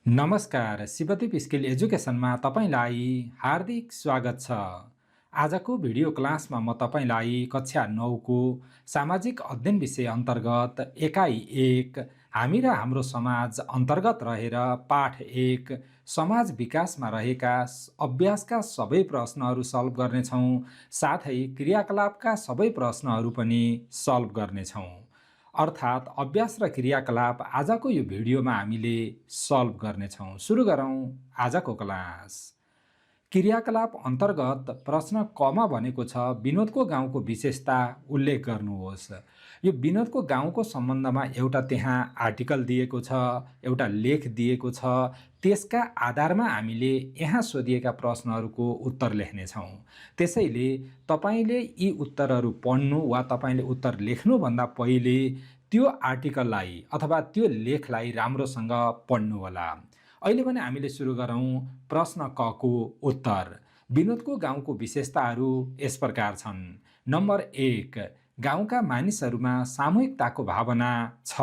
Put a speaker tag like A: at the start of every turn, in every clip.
A: नमस्कार, शिवदीप स्किल एजुकेसनमा तपाईँलाई हार्दिक स्वागत छ। आजको भिडियो क्लासमा म तपाईँलाई कक्षा 9 को सामाजिक अध्ययन विषय अन्तर्गत एकाइ 1 हामी र हाम्रो समाज अन्तर्गत रहेर पाठ 1 समाज विकासमा रहेका अभ्यासका सबै प्रश्नहरू सल्भ गर्नेछौँ, साथै क्रियाकलापका सबै प्रश्नहरू पनि सल्भ गर्नेछौँ। अर्थात् अभ्यास र क्रियाकलाप आजको यो भिडियोमा हामीले सल्भ गर्नेछौँ। सुरु गरौँ आजको क्लास। क्रियाकलाप अन्तर्गत प्रश्न कमा भनेको छ विनोदको गाउँको विशेषता उल्लेख गर्नुहोस्। यो विनोदको गाउँको सम्बन्धमा एउटा त्यहाँ आर्टिकल दिएको छ, एउटा लेख दिएको छ। त्यसका आधारमा हामीले यहाँ सोधिएका प्रश्नहरूको उत्तर लेख्नेछौँ। त्यसैले तपाईँले यी उत्तरहरू पढ्नु वा तपाईँले उत्तर लेख्नुभन्दा पहिले त्यो आर्टिकललाई अथवा त्यो लेखलाई राम्रोसँग पढ्नुहोला। अहिले भने हामीले सुरु गरौँ प्रश्न क को उत्तर। विनोदको गाउँको विशेषताहरू यस प्रकार छन्। नम्बर 1, गाउँका मानिसहरूमा सामूहिकताको भावना छ।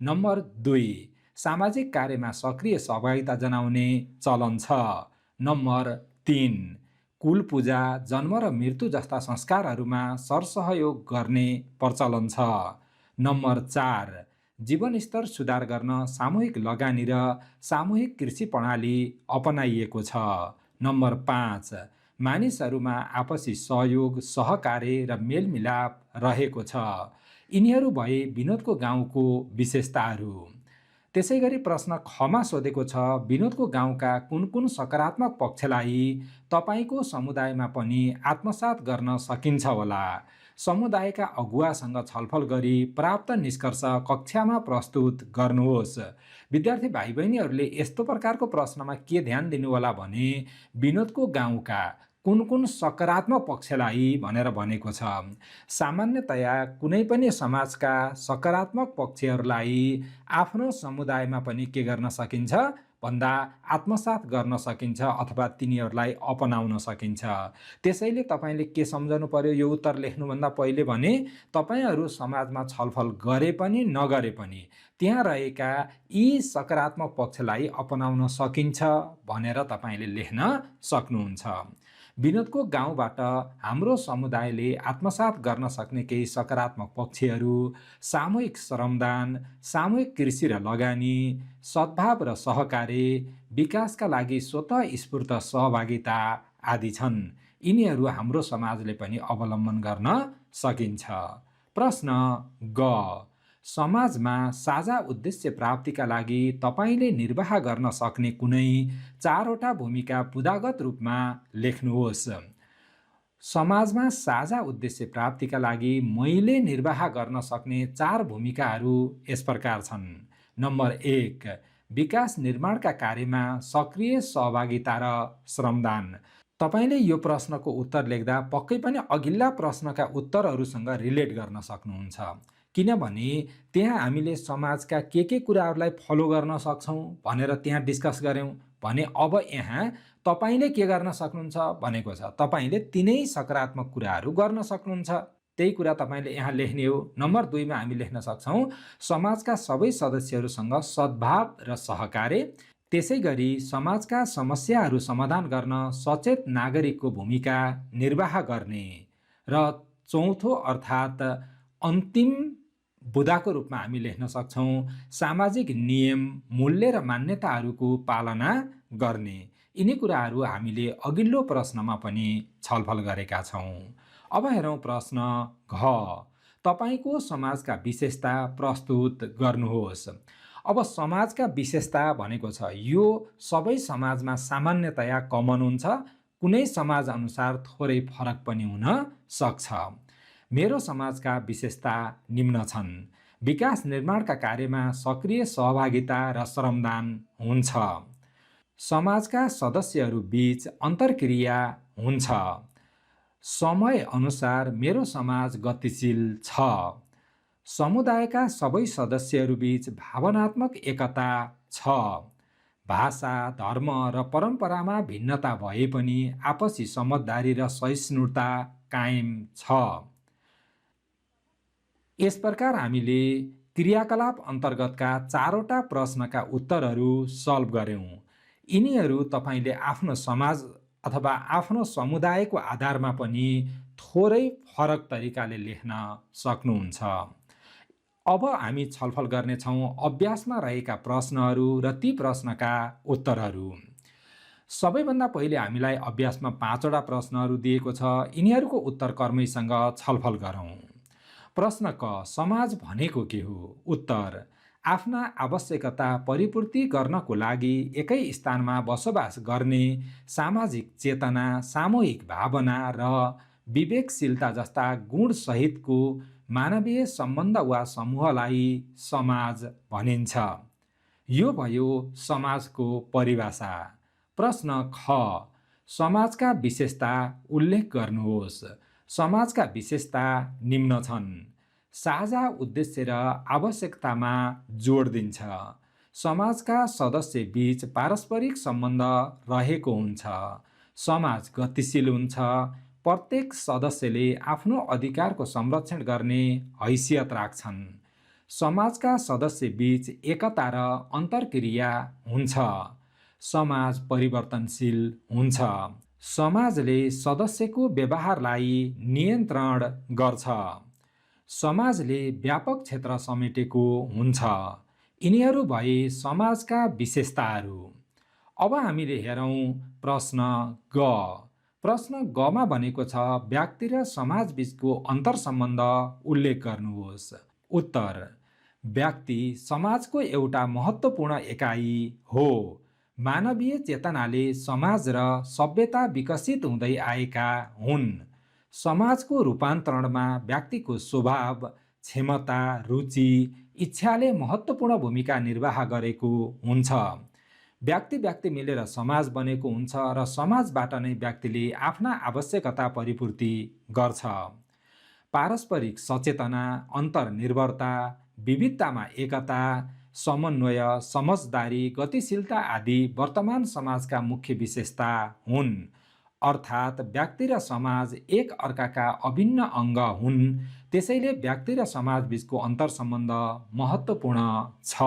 A: नम्बर 2, सामाजिक कार्यमा सक्रिय सहभागिता जनाउने चलन छ। नम्बर 3, कुल पूजा, जन्म र मृत्यु जस्ता संस्कारहरूमा सरसहयोग गर्ने प्रचलन छ। नम्बर 4, जीवनस्तर सुधार गर्न सामूहिक लगानी र सामूहिक कृषि प्रणाली अपनाइएको छ। नम्बर 5, मानिसहरूमा आपसी सहयोग, सहकार्य र मेलमिलाप रहेको छ। यिनीहरू भए विनोदको गाउँको विशेषताहरू। त्यसैगरी प्रश्न खमा सोधेको छ विनोदको गाउँका कुन कुन सकारात्मक पक्षलाई तपाईँको समुदायमा पनि आत्मसात गर्न सकिन्छ होला। समुदायका अगुवासँग छलफल गरी प्राप्त निष्कर्ष कक्षामा प्रस्तुत गर्नुहोस्। विद्यार्थी भाइ बहिनीहरूले यस्तो प्रकारको प्रश्नमा के ध्यान दिनु होला भने विनोदको गाउँका कुन कुन सकारात्मक पक्षलाई भनेर भनेको छ। सामान्यतया कुनै पनि समाजका सकारात्मक पक्षहरूलाई आफ्नो समुदायमा पनि के गर्न सकिन्छ भन्दा आत्मसात गर्न सकिन्छ अथवा तिनीहरूलाई अपनाउन सकिन्छ। त्यसैले तपाईँले के सम्झनु पर्यो यो उत्तर लेख्नुभन्दा पहिले भने तपाईँहरू समाजमा छलफल गरे पनि नगरे पनि त्यहाँ रहेका यी सकारात्मक पक्षलाई अपनाउन सकिन्छ भनेर तपाईँले लेख्न सक्नुहुन्छ। विनोदको गाउँबाट हाम्रो समुदायले आत्मसात गर्न सक्ने केही सकारात्मक पक्षहरू सामूहिक श्रमदान, सामूहिक कृषि र लगानी, सद्भाव र सहकार्य, विकासका लागि स्वतः स्फूर्त सहभागिता आदि छन्। यिनीहरू हाम्रो समाजले पनि अवलम्बन गर्न सकिन्छ। प्रश्न ग, समाजमा साझा उद्देश्य प्राप्तिका लागि तपाईँले निर्वाह गर्न सक्ने कुनै 4वटा भूमिका बुदागत रूपमा लेख्नुहोस्। समाजमा साझा उद्देश्य प्राप्तिका लागि मैले निर्वाह गर्न सक्ने 4 भूमिकाहरू यस प्रकार छन्। नम्बर 1, विकास निर्माणका कार्यमा सक्रिय सहभागिता र श्रमदान। तपाईँले यो प्रश्नको उत्तर लेख्दा पक्कै पनि अघिल्ला प्रश्नका उत्तरहरूसँग रिलेट गर्न सक्नुहुन्छ। किनभने त्यहाँ हामीले समाजका के कुराहरूलाई फलो गर्न सक्छौँ भनेर त्यहाँ डिस्कस गऱ्यौँ भने अब यहाँ तपाईँले के गर्न सक्नुहुन्छ भनेको छ। तपाईँले तिनै सकारात्मक कुराहरू गर्न सक्नुहुन्छ। त्यही कुरा तपाईँले यहाँ लेख्ने हो। नम्बर 2 मा हामी लेख्न सक्छौँ समाजका सबै सदस्यहरूसँग सद्भाव र सहकार्य। त्यसै गरी समाजका समस्याहरू समाधान गर्न सचेत नागरिकको भूमिका निर्वाह गर्ने। र चौथो अर्थात् अन्तिम बुदाको रूपमा हामी लेख्न सक्छौँ सामाजिक नियम, मूल्य र मान्यताहरूको पालना गर्ने। यिनी कुराहरू हामीले अघिल्लो प्रश्नमा पनि छलफल गरेका छौँ। अब हेरौँ प्रश्न घ, तपाईँको समाजका विशेषता प्रस्तुत गर्नुहोस्। अब समाजका विशेषता भनेको छ यो सबै समाजमा सामान्यतया कमन हुन्छ, कुनै समाज अनुसार थोरै फरक पनि हुन सक्छ। मेरो समाजका विशेषता निम्न छन्। विकास निर्माणका कार्यमा सक्रिय सहभागिता र श्रमदान हुन्छ। समाजका सदस्यहरू बीच अन्तर्क्रिया हुन्छ। समय अनुसार मेरो समाज गतिशील छ। समुदायका सबै सदस्यहरू बीच भावनात्मक एकता छ। भाषा, धर्म र परम्परामा भिन्नता भए पनि आपसी समझदारी र सहिष्णुता कायम छ। यस प्रकार हामीले क्रियाकलाप अन्तर्गतका 4वटा प्रश्नका उत्तरहरू सल्भ गर्यौं। यिनीहरू तपाईले आफ्नो समाज अथवा आफ्नो समुदायको आधारमा पनि थोरै फरक तरिकाले लेख्न सक्नुहुन्छ। अब हामी छलफल गर्नेछौँ अभ्यासमा रहेका प्रश्नहरू र ती प्रश्नका उत्तरहरू। सबैभन्दा पहिले हामीलाई अभ्यासमा 5वटा प्रश्नहरू दिएको छ। यिनीहरूको उत्तर कर्मैसँग छलफल गरौँ। प्रश्न क, समाज भनेको के हो? उत्तर, आफ्ना आवश्यकता परिपूर्ति गर्नको लागि एकै स्थानमा बसोबास गर्ने सामाजिक चेतना, सामूहिक भावना र विवेकशीलता जस्ता गुण सहितको मानवीय सम्बन्ध वा समूहलाई समाज भनिन्छ। यो भयो समाजको परिभाषा। प्रश्न ख, समाजका विशेषता उल्लेख गर्नुहोस्। समाजका विशेषता निम्न छन्। साझा उद्देश्य र आवश्यकतामा जोड दिन्छ। समाजका सदस्य बीच पारस्परिक सम्बन्ध रहेको हुन्छ। समाज गतिशील हुन्छ। प्रत्येक सदस्यले आफ्नो अधिकारको संरक्षण गर्ने हैसियत राख्छन्। समाजका सदस्य बीच एकता र अन्तर्क्रिया हुन्छ। समाज परिवर्तनशील हुन्छ। समाजले सदस्यको व्यवहारलाई नियन्त्रण गर्छ। समाजले व्यापक क्षेत्र समेटेको हुन्छ। यिनीहरू भए समाजका विशेषताहरू। अब हामीले हेरौँ प्रश्न ग। प्रश्न गमा भनेको छ व्यक्ति र समाज बीचको अन्तर्सम्बन्ध उल्लेख गर्नुहोस्। उत्तर, व्यक्ति समाजको एउटा महत्त्वपूर्ण एकाइ हो। मानवीय चेतनाले समाज र सभ्यता विकसित हुँदै आएका हुन्। समाजको रूपान्तरणमा व्यक्तिको स्वभाव, क्षमता, रुचि, इच्छाले महत्त्वपूर्ण भूमिका निर्वाह गरेको हुन्छ। व्यक्ति मिलेर समाज बनेको हुन्छ र समाजबाट नै व्यक्तिले आफ्ना आवश्यकता परिपूर्ति गर्छ। पारस्परिक सचेतना, अन्तर्निर्भरता, विविधतामा एकता, समन्वय, समझदारी, गतिशीलता आदि वर्तमान समाजका मुख्य विशेषता हुन्। अर्थात् व्यक्ति र समाज एक अर्काका अभिन्न अङ्ग हुन्। त्यसैले व्यक्ति र समाज बीचको अन्तर्सम्बन्ध महत्त्वपूर्ण छ।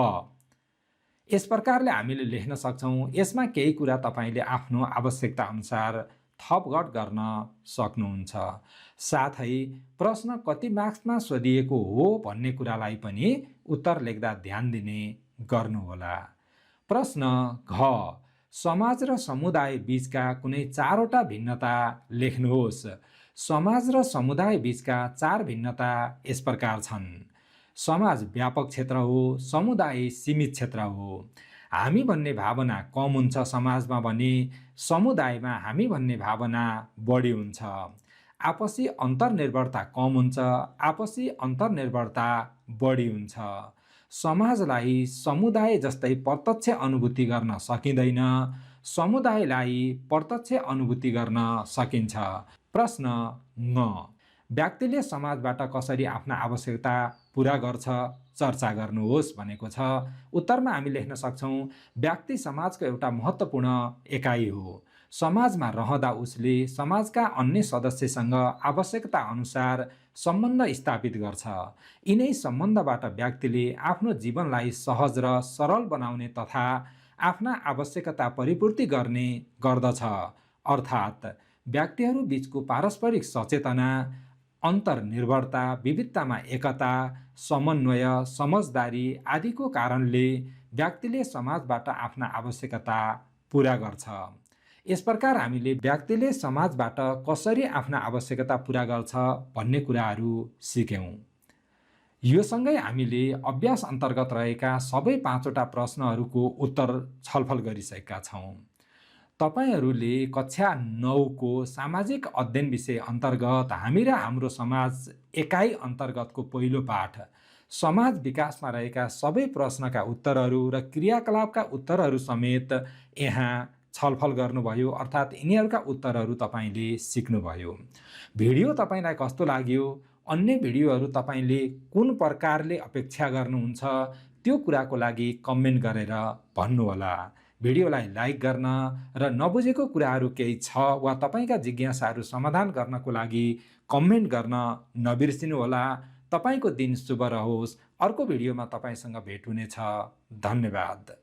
A: यस प्रकारले हामीले लेख्न सक्छौँ। यसमा केही कुरा तपाईले आफ्नो आवश्यकता अनुसार थपघट गर्न सक्नुहुन्छ। साथै प्रश्न कति मार्क्समा सोधिएको हो भन्ने कुरालाई पनि उत्तर लेख्दा ध्यान दिने गर्नुहोला। प्रश्न घ, समाज र समुदाय बीचका कुनै 4वटा भिन्नता लेख्नुहोस्। समाज र समुदाय बीचका 4 भिन्नता यस प्रकार छन्। समाज व्यापक क्षेत्र हो, समुदाय सीमित क्षेत्र हो। हामी भन्ने भावना कम हुन्छ समाजमा भने समुदायमा हामी भन्ने भावना बढी हुन्छ। आपसी अन्तर्निर्भरता कम हुन्छ, आपसी अन्तर्निर्भरता बढी हुन्छ। समाजलाई समुदाय जस्तै प्रत्यक्ष अनुभूति गर्न सकिँदैन, समुदायलाई प्रत्यक्ष अनुभूति गर्न सकिन्छ। प्रश्न ङ, व्यक्तिले समाजबाट कसरी आफ्ना आवश्यकता पूरा गर्छ चर्चा गर्नुहोस् भनेको छ। उत्तरमा हामी लेख्न सक्छौँ व्यक्ति समाजको एउटा महत्त्वपूर्ण एकाइ हो। समाजमा रहँदा उसले समाजका अन्य सदस्यसँग आवश्यकता अनुसार सम्बन्ध स्थापित गर्छ। यिनै सम्बन्धबाट व्यक्तिले आफ्नो जीवनलाई सहज र सरल बनाउने तथा आफ्ना आवश्यकता परिपूर्ति गर्ने गर्दछ। अर्थात् व्यक्तिहरू बीचको पारस्परिक सचेतना, अन्तर्निर्भरता, विविधतामा एकता, समन्वय, समझदारी आदिको कारणले व्यक्तिले समाजबाट आफ्ना आवश्यकता पूरा गर्छ। यस प्रकार हामीले व्यक्तिले समाजबाट कसरी आफ्ना आवश्यकता पूरा गर्छ भन्ने कुराहरू सिक्यौँ। यो सँगै हामीले अभ्यास अन्तर्गत रहेका सबै 5वटा प्रश्नहरूको उत्तर छलफल गरिसकेका छौँ। तपाईहरूले कक्षा 9को सामाजिक अध्ययन विषय अन्तर्गत हामी र हाम्रो समाज एकाइ अन्तर्गतको पहिलो पाठ समाज विकासमा रहेका सबै प्रश्नका उत्तरहरू र क्रियाकलापका उत्तरहरू समेत यहाँ छलफल गर्नुभयो। अर्थात् यिनीहरूका उत्तरहरू तपाईले सिक्नुभयो। भिडियो तपाईलाई कस्तो लाग्यो, अन्य भिडियोहरू तपाईले कुन प्रकारले अपेक्षा गर्नुहुन्छ त्यो कुराको लागि कमेन्ट गरेर भन्नुहोला। भिडियोलाई लाइक गर्न र नबुझेको कुराहरू केही छ वा तपाईका जिज्ञासाहरू समाधान गर्नको लागि कमेन्ट गर्न नबिर्सिनुहोला। तपाईको दिन शुभ रहोस्। अर्को भिडियोमा तपाईँसँग भेट हुनेछ। धन्यवाद।